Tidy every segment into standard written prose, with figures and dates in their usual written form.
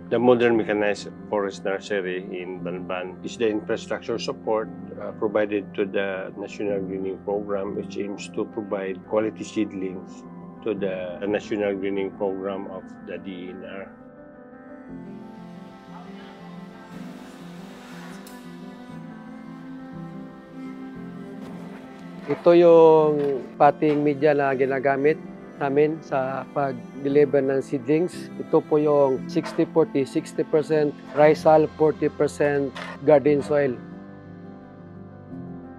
The modern mechanized forest nursery in Banban is the infrastructure support provided to the National Greening Program, which aims to provide quality seedlings to the National Greening Program of the DENR. Ito yung potting media na ginagamit namin sa pag-deliver ng seedlings. Ito po yung 60-40, 60% risal, 40% garden soil.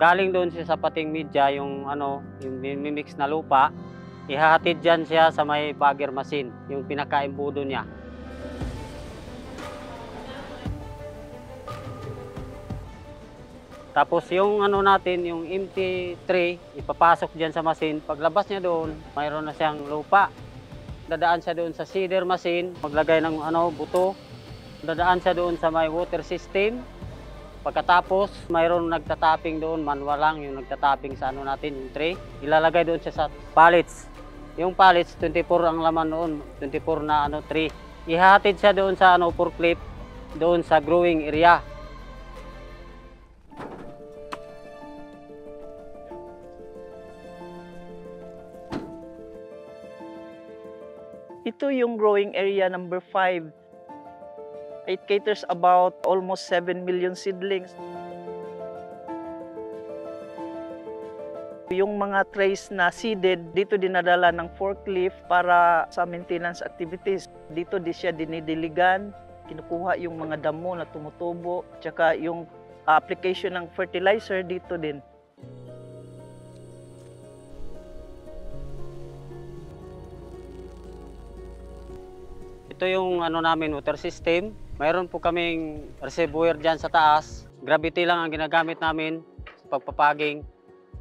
Galing doon siya sa potting media, yung mimix na lupa, ihahatid dyan siya sa may bagger machine, yung pinaka-imbudo niya. Tapos yung natin, yung empty tray, ipapasok diyan sa machine. Paglabas niya doon, mayroon na siyang lupa. Dadaan siya doon sa seeder machine, maglagay ng buto. Dadaan siya doon sa may water system. Pagkatapos, mayroon nagtatapping doon, manual lang yung nagtatapping sa natin, yung tray. Ilalagay doon siya sa pallets. Yung pallets, 24 ang laman noon, 24 na tray. Ihahatid siya doon sa forklift, doon sa growing area. Ito yung growing area number 5. It caters about almost 7 million seedlings. Yung mga trays na seeded, dito dinadala ng forklift para sa maintenance activities. Dito di siya dinidiligan, kinukuha yung mga damo na tumutubo, tsaka yung application ng fertilizer dito din. Ito yung namin, water system. Mayroon po kaming reservoir dyan sa taas. Gravity lang ang ginagamit namin sa pagpapaging.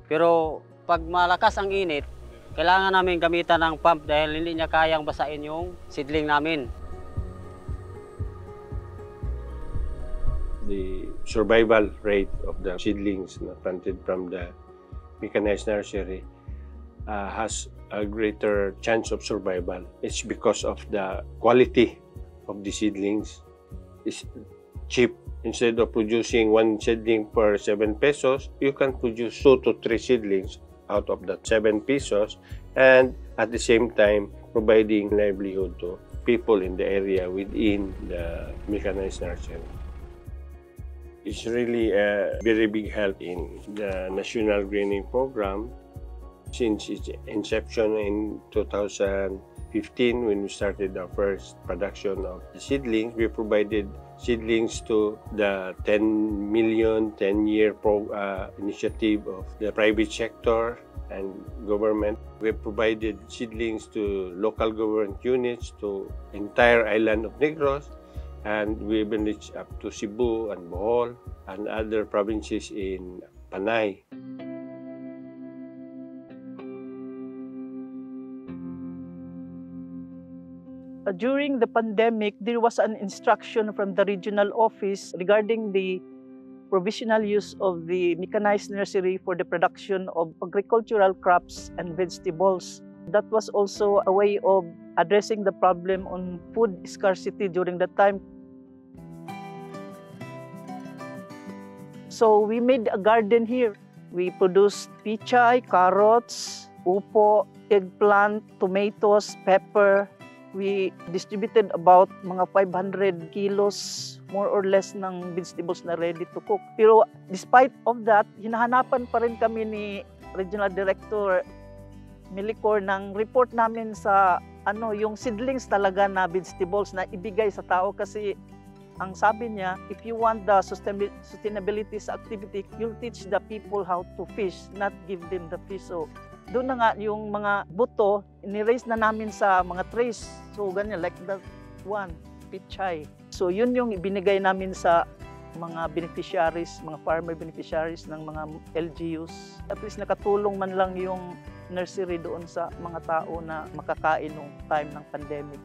Pero pag malakas ang init, kailangan namin gamitan ng pump dahil hindi niya kayang basain yung seedling namin. The survival rate of the seedlings planted from the mechanized nursery has a greater chance of survival. It's because of the quality of the seedlings. It's cheap. Instead of producing 1 seedling per 7 pesos, you can produce 2 to 3 seedlings out of that 7 pesos, and at the same time providing livelihood to people in the area within the mechanized nursery. It's really a very big help in the National Greening Program. Since its inception in 2015, when we started our first production of the seedlings, we provided seedlings to the 10 million 10-year initiative of the private sector and government. We provided seedlings to local government units, to entire island of Negros, and we even reached up to Cebu and Bohol and other provinces in Panay. During the pandemic, there was an instruction from the regional office regarding the provisional use of the mechanized nursery for the production of agricultural crops and vegetables. That was also a way of addressing the problem on food scarcity during that time. So we made a garden here. We produced pichay, carrots, upo, eggplant, tomatoes, pepper. We distributed about mga 500 kilos more or less ng vegetables na ready to cook. Pero despite of that, hinahanapan pa rin kami ni Regional Director Milicor ng report namin sa yung seedlings talaga na vegetables na ibigay sa tao, kasi ang sabi niya, if you want the sustainability sa activity, you'll teach the people how to fish, not give them the fish. So doon na nga yung mga buto, ni-raise na namin sa mga trays. So ganyan, like that one, pichay. So yun yung ibinigay namin sa mga beneficiaries, mga farmer beneficiaries ng mga LGUs. At least nakatulong man lang yung nursery doon sa mga tao na makakain noong time ng pandemic.